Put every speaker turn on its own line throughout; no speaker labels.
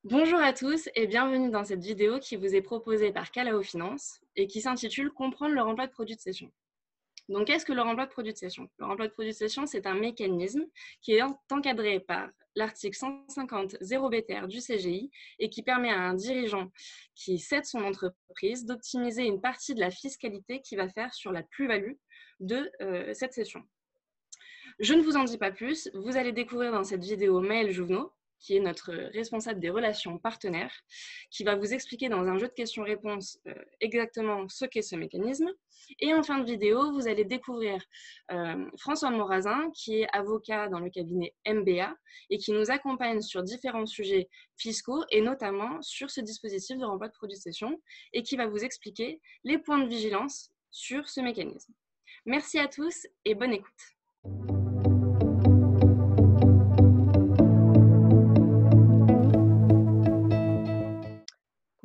Bonjour à tous et bienvenue dans cette vidéo qui vous est proposée par Calao Finance et qui s'intitule «Comprendre le remploi de produits de cession». Donc, qu'est-ce que le remploi de produits de cession? Le remploi de produits de cession, c'est un mécanisme qui est encadré par l'article 150.0 du CGI et qui permet à un dirigeant qui cède son entreprise d'optimiser une partie de la fiscalité qu'il va faire sur la plus-value de cette cession. Je ne vous en dis pas plus, vous allez découvrir dans cette vidéo Maëlle Jouvenot, qui est notre responsable des relations partenaires, qui va vous expliquer dans un jeu de questions-réponses exactement ce qu'est ce mécanisme. Et en fin de vidéo, vous allez découvrir François Morazin, qui est avocat dans le cabinet MBA et qui nous accompagne sur différents sujets fiscaux et notamment sur ce dispositif de remploi de produits de cession et qui va vous expliquer les points de vigilance sur ce mécanisme. Merci à tous et bonne écoute.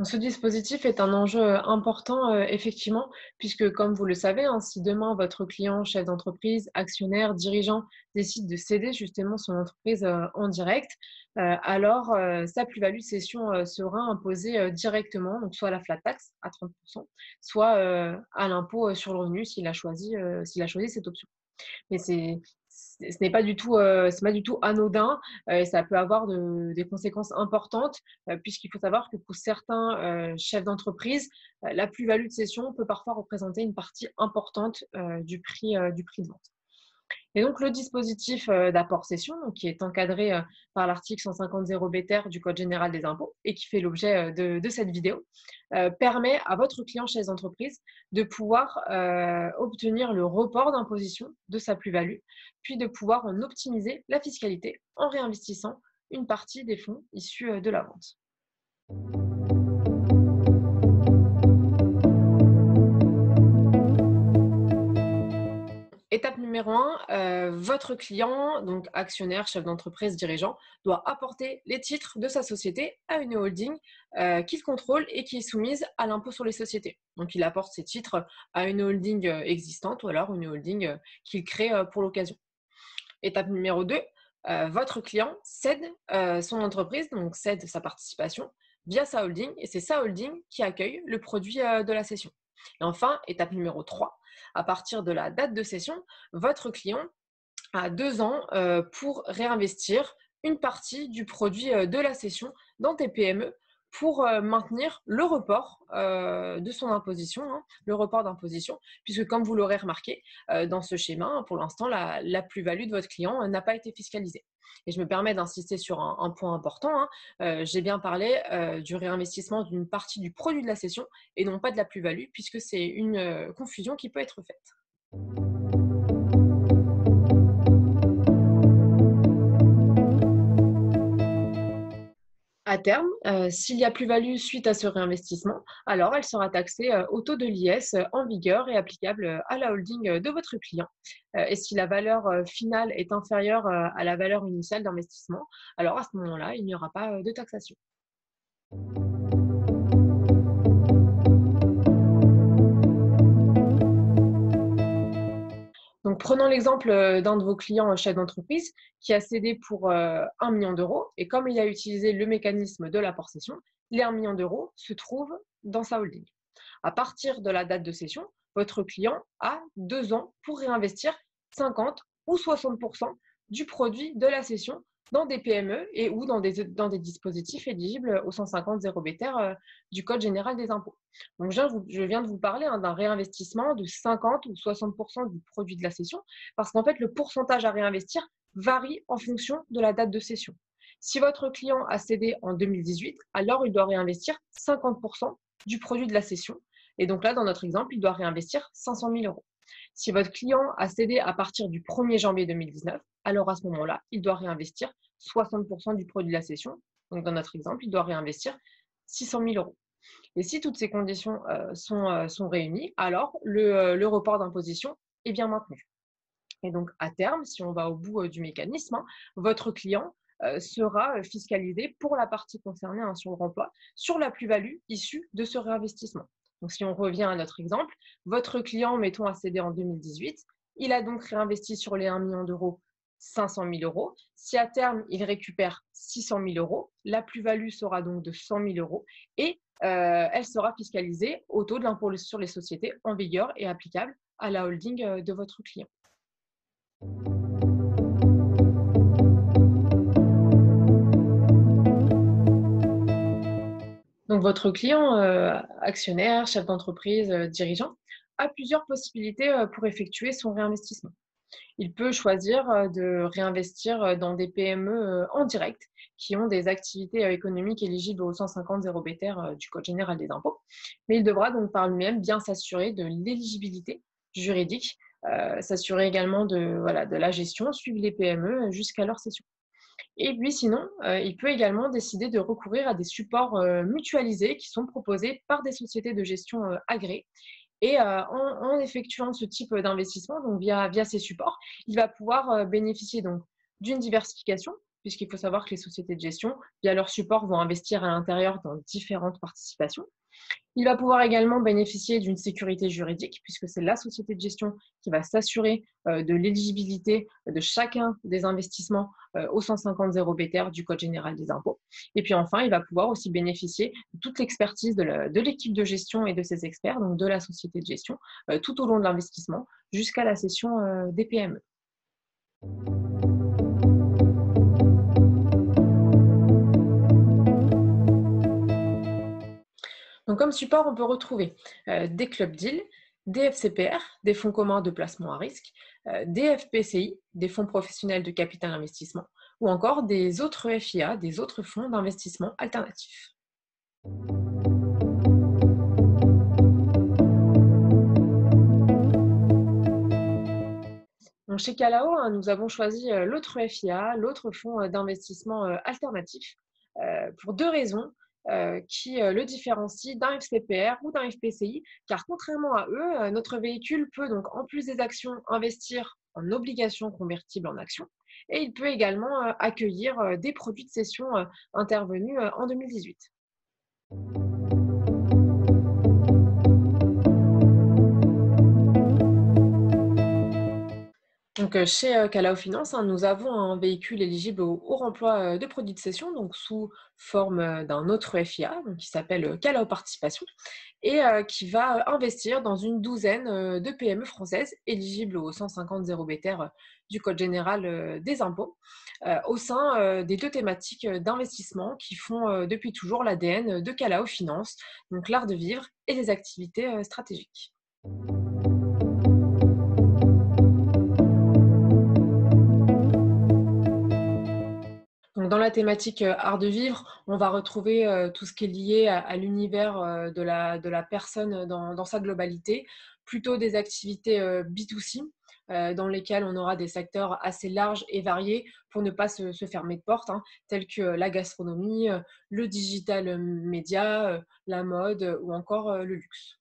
Ce dispositif est un enjeu important, effectivement, puisque comme vous le savez, hein, si demain votre client, chef d'entreprise, actionnaire, dirigeant décide de céder justement son entreprise en direct, alors sa plus-value de cession sera imposée directement, donc soit à la flat tax à 30%, soit à l'impôt sur le revenu s'il a choisi cette option. Mais ce n'est pas du tout, c'est pas du tout anodin, et ça peut avoir des conséquences importantes, puisqu'il faut savoir que pour certains, chefs d'entreprise, la plus-value de cession peut parfois représenter une partie importante, du prix de vente. Et donc, le dispositif d'apport-cession, qui est encadré par l'article 150.0 du Code général des impôts et qui fait l'objet de cette vidéo, permet à votre client chez les entreprises de pouvoir obtenir le report d'imposition de sa plus-value, puis de pouvoir en optimiser la fiscalité en réinvestissant une partie des fonds issus de la vente. Étape numéro 1, votre client, donc actionnaire, chef d'entreprise, dirigeant, doit apporter les titres de sa société à une holding qu'il contrôle et qui est soumise à l'impôt sur les sociétés. Donc, il apporte ces titres à une holding existante ou alors une holding qu'il crée pour l'occasion. Étape numéro 2, votre client cède son entreprise, donc cède sa participation via sa holding et c'est sa holding qui accueille le produit de la cession. Et enfin, étape numéro 3, à partir de la date de cession, votre client a 2 ans pour réinvestir une partie du produit de la cession dans tes PME pour maintenir le report de son imposition, hein, le report d'imposition, puisque comme vous l'aurez remarqué dans ce schéma, hein, pour l'instant, la plus-value de votre client n'a pas été fiscalisée. Et je me permets d'insister sur un point important, hein, j'ai bien parlé du réinvestissement d'une partie du produit de la cession et non pas de la plus-value, puisque c'est une confusion qui peut être faite. À terme, s'il y a plus-value suite à ce réinvestissement, alors elle sera taxée au taux de l'IS en vigueur et applicable à la holding de votre client. Et si la valeur finale est inférieure à la valeur initiale d'investissement, alors à ce moment-là, il n'y aura pas de taxation. Donc, prenons l'exemple d'un de vos clients chef d'entreprise qui a cédé pour 1 million d'euros et comme il a utilisé le mécanisme de l'apport-cession, les 1 million d'euros se trouvent dans sa holding. À partir de la date de cession, votre client a 2 ans pour réinvestir 50 ou 60% du produit de la cession dans des PME et ou dans des dispositifs éligibles au 150.0 du Code général des impôts. Donc, je viens de vous parler d'un réinvestissement de 50 ou 60% du produit de la cession, parce qu'en fait, le pourcentage à réinvestir varie en fonction de la date de cession. Si votre client a cédé en 2018, alors il doit réinvestir 50% du produit de la cession. Et donc là, dans notre exemple, il doit réinvestir 500 000 euros. Si votre client a cédé à partir du 1er janvier 2019, alors à ce moment-là, il doit réinvestir 60% du produit de la cession. Donc dans notre exemple, il doit réinvestir 600 000 euros. Et si toutes ces conditions sont réunies, alors le report d'imposition est bien maintenu. Et donc, à terme, si on va au bout du mécanisme, hein, votre client sera fiscalisé pour la partie concernée hein, sur le remploi, sur la plus-value issue de ce réinvestissement. Donc, si on revient à notre exemple, votre client, mettons, a cédé en 2018, il a donc réinvesti sur les 1 million d'euros 500 000 euros. Si à terme, il récupère 600 000 euros, la plus-value sera donc de 100 000 euros et elle sera fiscalisée au taux de l'impôt sur les sociétés en vigueur et applicable à la holding de votre client. Donc, votre client, actionnaire, chef d'entreprise, dirigeant, a plusieurs possibilités pour effectuer son réinvestissement. Il peut choisir de réinvestir dans des PME en direct qui ont des activités économiques éligibles au 150 0 du Code général des impôts. Mais il devra donc par lui-même bien s'assurer de l'éligibilité juridique, s'assurer également de la gestion, suivre les PME jusqu'à leur cession. Et puis sinon, il peut également décider de recourir à des supports mutualisés qui sont proposés par des sociétés de gestion agréées. Et en effectuant ce type d'investissement, donc via ces supports, il va pouvoir bénéficier donc d'une diversification, puisqu'il faut savoir que les sociétés de gestion, via leurs supports, vont investir à l'intérieur dans différentes participations. Il va pouvoir également bénéficier d'une sécurité juridique, puisque c'est la société de gestion qui va s'assurer de l'éligibilité de chacun des investissements au 150 0 du Code général des impôts. Et puis enfin, il va pouvoir aussi bénéficier de toute l'expertise de l'équipe de gestion et de ses experts, donc de la société de gestion, tout au long de l'investissement, jusqu'à la cession des PME. Donc, comme support, on peut retrouver des clubs deals, des FCPR, des fonds communs de placement à risque, des FPCI, des fonds professionnels de capital investissement, ou encore des autres FIA, des autres fonds d'investissement alternatifs. Donc, chez Calao, nous avons choisi l'autre FIA, l'autre fonds d'investissement alternatif, pour deux raisons qui le différencient d'un FCPR ou d'un FPCI, car contrairement à eux, notre véhicule peut donc, en plus des actions, investir en obligations convertibles en actions, et il peut également accueillir des produits de cession intervenus en 2018. Donc, chez Calao Finance, nous avons un véhicule éligible au remploi de produits de cession, donc sous forme d'un autre FIA, donc qui s'appelle Calao Participation, et qui va investir dans une douzaine de PME françaises éligibles au 150 0 du Code général des impôts, au sein des deux thématiques d'investissement qui font depuis toujours l'ADN de Calao Finance, donc l'art de vivre et les activités stratégiques. Donc, dans la thématique art de vivre, on va retrouver tout ce qui est lié à l'univers de la personne dans sa globalité, plutôt des activités B2C, dans lesquelles on aura des secteurs assez larges et variés pour ne pas se fermer de porte, tels que la gastronomie, le digital média, la mode ou encore le luxe.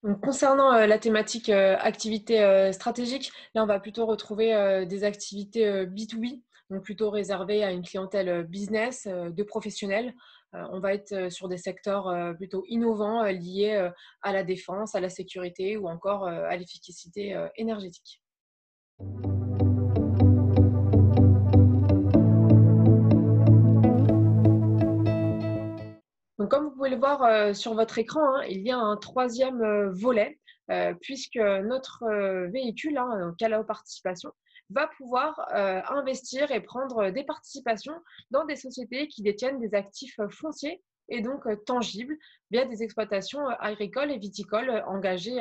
Donc, concernant la thématique activité stratégique, là, on va plutôt retrouver des activités B2B, donc plutôt réservées à une clientèle business, de professionnels. On va être sur des secteurs plutôt innovants liés à la défense, à la sécurité ou encore à l'efficacité énergétique. Donc, comme vous pouvez le voir sur votre écran, il y a un troisième volet, puisque notre véhicule, Calao Participation, va pouvoir investir et prendre des participations dans des sociétés qui détiennent des actifs fonciers et donc tangibles via des exploitations agricoles et viticoles engagées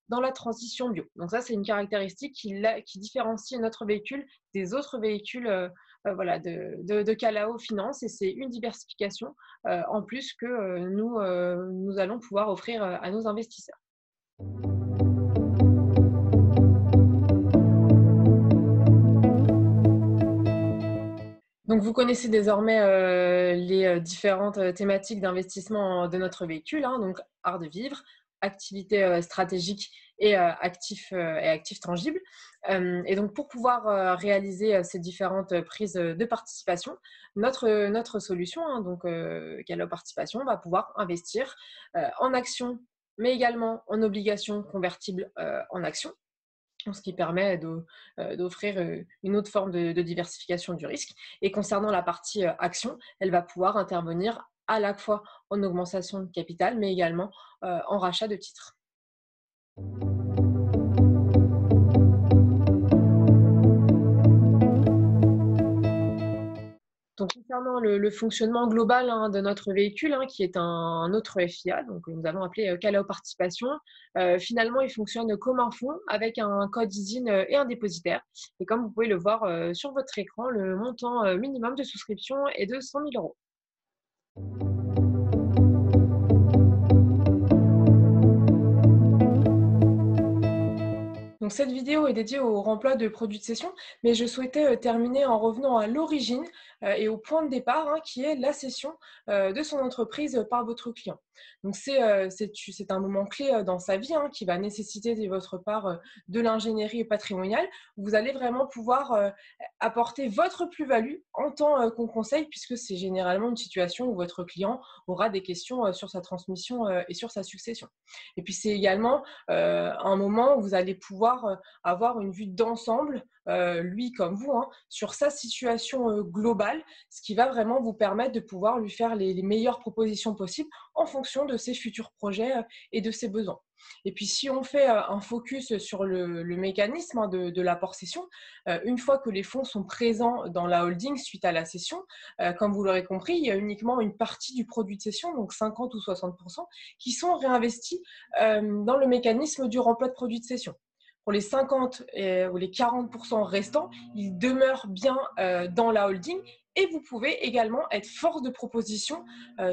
dans la transition bio. Donc ça, c'est une caractéristique qui différencie notre véhicule des autres véhicules de Calao Finance, et c'est une diversification en plus que nous allons pouvoir offrir à nos investisseurs. Donc, vous connaissez désormais les différentes thématiques d'investissement de notre véhicule, donc art de vivre, activités stratégiques et actifs tangibles. Et donc, pour pouvoir réaliser ces différentes prises de participation, notre solution, hein, donc Callao Participation, va pouvoir investir en actions, mais également en obligations convertibles en actions, ce qui permet d'offrir une autre forme de diversification du risque. Et concernant la partie action, elle va pouvoir intervenir à la fois en augmentation de capital, mais également en rachat de titres. Donc, concernant le fonctionnement global, hein, de notre véhicule, hein, qui est un autre FIA, donc nous avons appelé Callao Participation, finalement, il fonctionne comme un fonds avec un code ISIN et un dépositaire. Et comme vous pouvez le voir sur votre écran, le montant minimum de souscription est de 100 000 euros. Donc, cette vidéo est dédiée au remploi de produits de cession, mais je souhaitais terminer en revenant à l'origine et au point de départ, hein, qui est la cession de son entreprise par votre client. Donc, c'est un moment clé dans sa vie, hein, qui va nécessiter de votre part de l'ingénierie patrimoniale. Vous allez vraiment pouvoir apporter votre plus-value en tant qu'on conseil, puisque c'est généralement une situation où votre client aura des questions sur sa transmission et sur sa succession. Et puis, c'est également un moment où vous allez pouvoir avoir une vue d'ensemble, lui comme vous, hein, sur sa situation globale, ce qui va vraiment vous permettre de pouvoir lui faire les meilleures propositions possibles en fonction de ses futurs projets et de ses besoins. Et puis, si on fait un focus sur le mécanisme, hein, de l'apport cession, une fois que les fonds sont présents dans la holding suite à la cession, comme vous l'aurez compris, il y a uniquement une partie du produit de cession, donc 50 ou 60%, qui sont réinvestis dans le mécanisme du remploi de produits de cession. Pour les 50 ou les 40% restants, ils demeurent bien dans la holding et vous pouvez également être force de proposition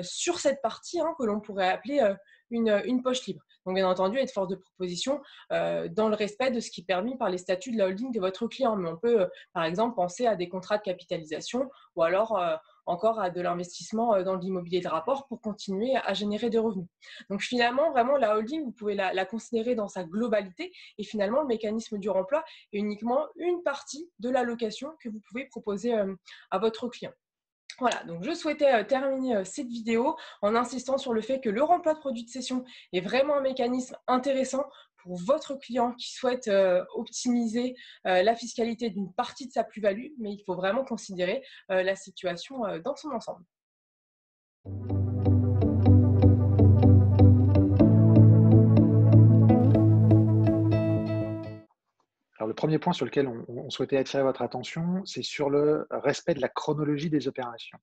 sur cette partie, hein, que l'on pourrait appeler une poche libre. Donc, bien entendu, être force de proposition dans le respect de ce qui est permis par les statuts de la holding de votre client. Mais on peut, par exemple, penser à des contrats de capitalisation ou alors encore à de l'investissement dans l'immobilier de rapport pour continuer à générer des revenus. Donc, finalement, vraiment, la holding, vous pouvez la considérer dans sa globalité et finalement, le mécanisme du remploi est uniquement une partie de l'allocation que vous pouvez proposer à votre client. Voilà, donc je souhaitais terminer cette vidéo en insistant sur le fait que le remploi de produits de cession est vraiment un mécanisme intéressant pour votre client qui souhaite optimiser la fiscalité d'une partie de sa plus-value, mais il faut vraiment considérer la situation dans son ensemble.
Alors, le premier point sur lequel on souhaitait attirer votre attention, c'est sur le respect de la chronologie des opérations.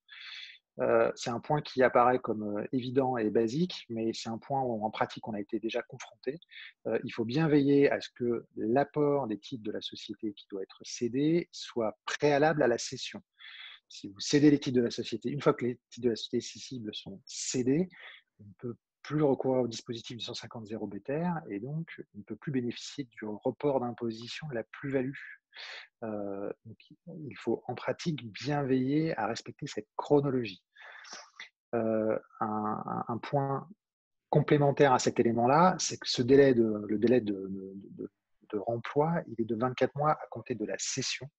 C'est un point qui apparaît comme évident et basique, mais c'est un point où en pratique on a été déjà confronté. Il faut bien veiller à ce que l'apport des titres de la société qui doit être cédé soit préalable à la cession. Si vous cédez les titres de la société, une fois que les titres de la société cessibles sont cédés, on ne peut plus recourir au dispositif du 150.0 BTR et donc on ne peut plus bénéficier du report d'imposition de la plus-value. Donc, il faut en pratique bien veiller à respecter cette chronologie. Un point complémentaire à cet élément-là, c'est que le délai de remploi, il est de 24 mois à compter de la cession.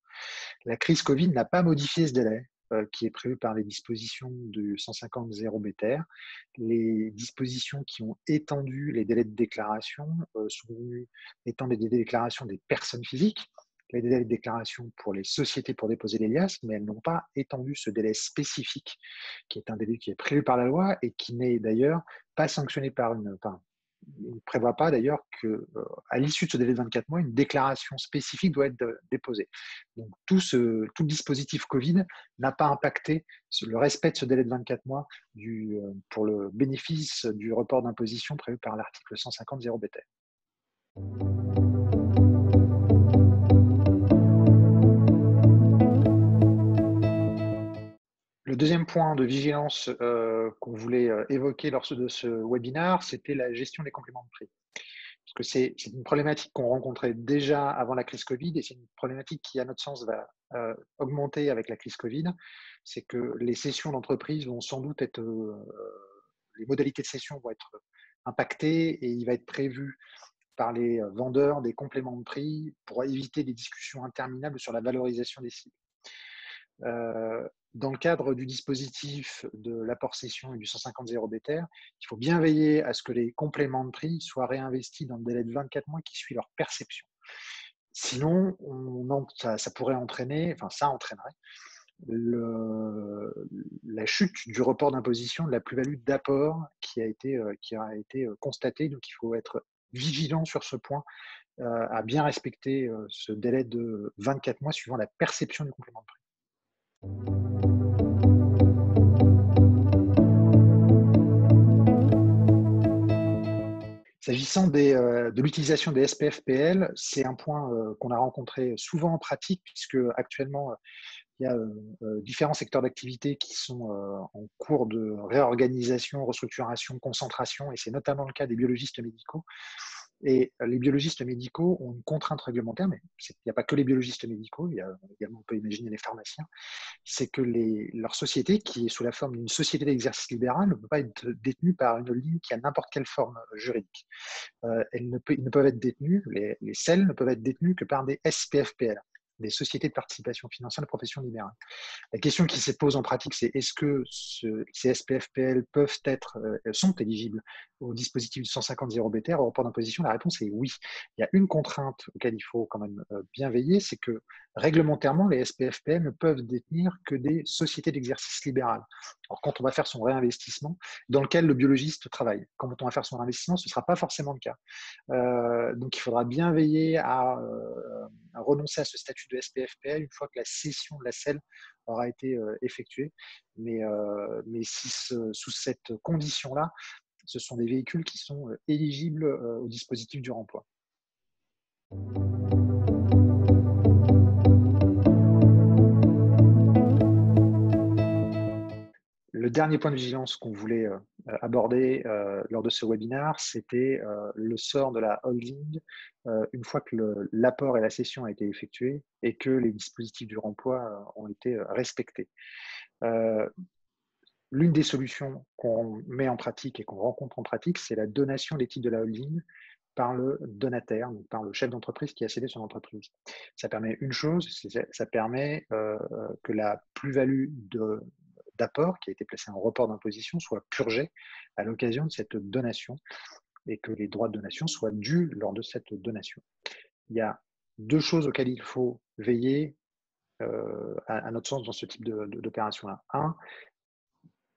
La crise Covid n'a pas modifié ce délai qui est prévu par les dispositions du 150.0 BTR. Les dispositions qui ont étendu les délais de déclaration sont venues étendre les délais de déclaration des personnes physiques, les délais de déclaration pour les sociétés pour déposer les liasses, mais elles n'ont pas étendu ce délai spécifique, qui est un délai qui est prévu par la loi et qui n'est d'ailleurs pas sanctionné par il ne prévoit pas d'ailleurs qu'à l'issue de ce délai de 24 mois, une déclaration spécifique doit être déposée. Donc tout le dispositif Covid n'a pas impacté le respect de ce délai de 24 mois pour le bénéfice du report d'imposition prévu par l'article 150.0 BTR. Le deuxième point de vigilance qu'on voulait évoquer lors de ce webinaire, c'était la gestion des compléments de prix. Parce que c'est une problématique qu'on rencontrait déjà avant la crise Covid et c'est une problématique qui, à notre sens, va augmenter avec la crise Covid. C'est que les cessions d'entreprises vont sans doute être, les modalités de cession vont être impacté et il va être prévu par les vendeurs des compléments de prix pour éviter des discussions interminables sur la valorisation des cibles. Dans le cadre du dispositif de l'apport cession et du 150 zérobétaire, il faut bien veiller à ce que les compléments de prix soient réinvestis dans le délai de 24 mois qui suit leur perception. Sinon, ça pourrait entraîner, enfin ça entraînerait la chute du report d'imposition de la plus-value d'apport qui a été constatée. Donc il faut être vigilant sur ce point, à bien respecter ce délai de 24 mois suivant la perception du complément de prix. S'agissant de l'utilisation des SPFPL, c'est un point qu'on a rencontré souvent en pratique, puisque actuellement, il y a différents secteurs d'activité qui sont en cours de réorganisation, restructuration, concentration, et c'est notamment le cas des biologistes médicaux. Et les biologistes médicaux ont une contrainte réglementaire, mais il n'y a pas que les biologistes médicaux, il y a également, on peut imaginer les pharmaciens, c'est que leur société, qui est sous la forme d'une société d'exercice libéral, ne peut pas être détenue par une holding qui a n'importe quelle forme juridique. Ils ne peuvent être détenus, les SEL ne peuvent être détenus que par des SPFPL, des sociétés de participation financière de profession libérale. La question qui se pose en pratique, c'est est-ce que ces SPFPL sont éligibles au dispositif du 150 zérobétaire au report d'imposition? La réponse est oui. Il y a une contrainte auquel il faut quand même bien veiller, c'est que réglementairement, les SPFPL ne peuvent détenir que des sociétés d'exercice libéral. Alors, quand on va faire son réinvestissement, dans lequel le biologiste travaille, quand on va faire son réinvestissement, ce ne sera pas forcément le cas. Donc, il faudra bien veiller à renoncer à ce statut de SPFPL une fois que la cession de la SEL aura été effectuée. Mais sous cette condition-là, ce sont des véhicules qui sont éligibles au dispositif du remploi. Le dernier point de vigilance qu'on voulait aborder lors de ce webinaire, c'était le sort de la holding une fois que l'apport et la cession ont été effectués et que les dispositifs du remploi ont été respectés. L'une des solutions qu'on met en pratique et qu'on rencontre en pratique, c'est la donation des titres de la holding par le donataire, donc par le chef d'entreprise qui a cédé son entreprise. Ça permet une chose, ça permet que la plus-value d'apport qui a été placée en report d'imposition soit purgée à l'occasion de cette donation et que les droits de donation soient dus lors de cette donation. Il y a deux choses auxquelles il faut veiller à notre sens dans ce type d'opération-là. Un,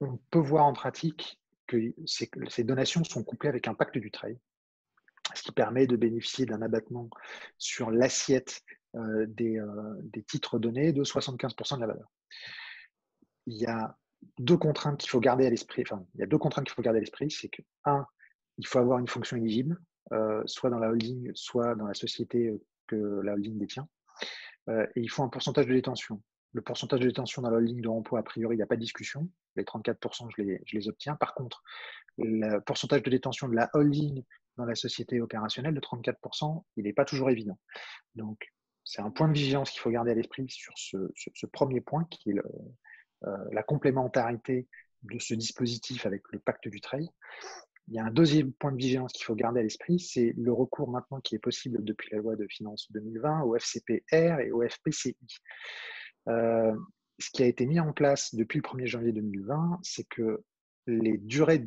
on peut voir en pratique que ces donations sont couplées avec un pacte du trade, ce qui permet de bénéficier d'un abattement sur l'assiette des titres donnés de 75% de la valeur. Il y a deux contraintes qu'il faut garder à l'esprit. C'est que, un, il faut avoir une fonction éligible, soit dans la holding, soit dans la société que la holding détient. Et il faut un pourcentage de détention. Le pourcentage de détention dans la holding de remploi, a priori, il n'y a pas de discussion. Les 34%, je les obtiens. Par contre, le pourcentage de détention de la holding dans la société opérationnelle de 34%, il n'est pas toujours évident. Donc, c'est un point de vigilance qu'il faut garder à l'esprit sur ce premier point, qui est la complémentarité de ce dispositif avec le pacte du trade. Il y a un deuxième point de vigilance qu'il faut garder à l'esprit, c'est le recours maintenant qui est possible depuis la loi de finances 2020 au FCPR et au FPCI. Ce qui a été mis en place depuis le 1er janvier 2020, c'est que les durées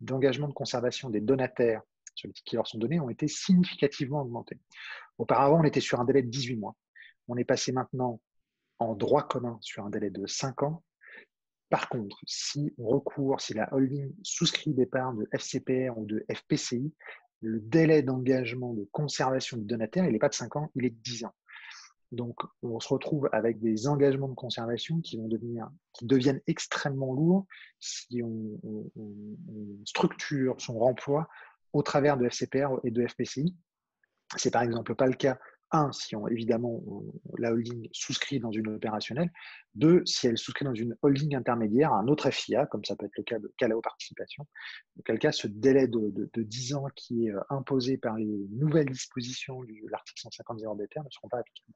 d'engagement de conservation des donataires sur les titres qui leur sont donnés ont été significativement augmentées. Auparavant, on était sur un délai de 18 mois. On est passé maintenant en droit commun sur un délai de 5 ans. Par contre, si la holding souscrit des parts de FCPR ou de FPCI, le délai d'engagement de conservation du donataire, il n'est pas de 5 ans, il est de 10 ans. Donc, on se retrouve avec des engagements de conservation qui deviennent extrêmement lourds si on structure son remploi au travers de FCPR et de FPCI. C'est par exemple pas le cas, si la holding souscrit dans une opérationnelle, deux, si elle souscrit dans une holding intermédiaire, un autre FIA, comme ça peut être le cas de Calao Participation, auquel cas ce délai de 10 ans qui est imposé par les nouvelles dispositions de l'article 150 zérobétaire ne seront pas applicables.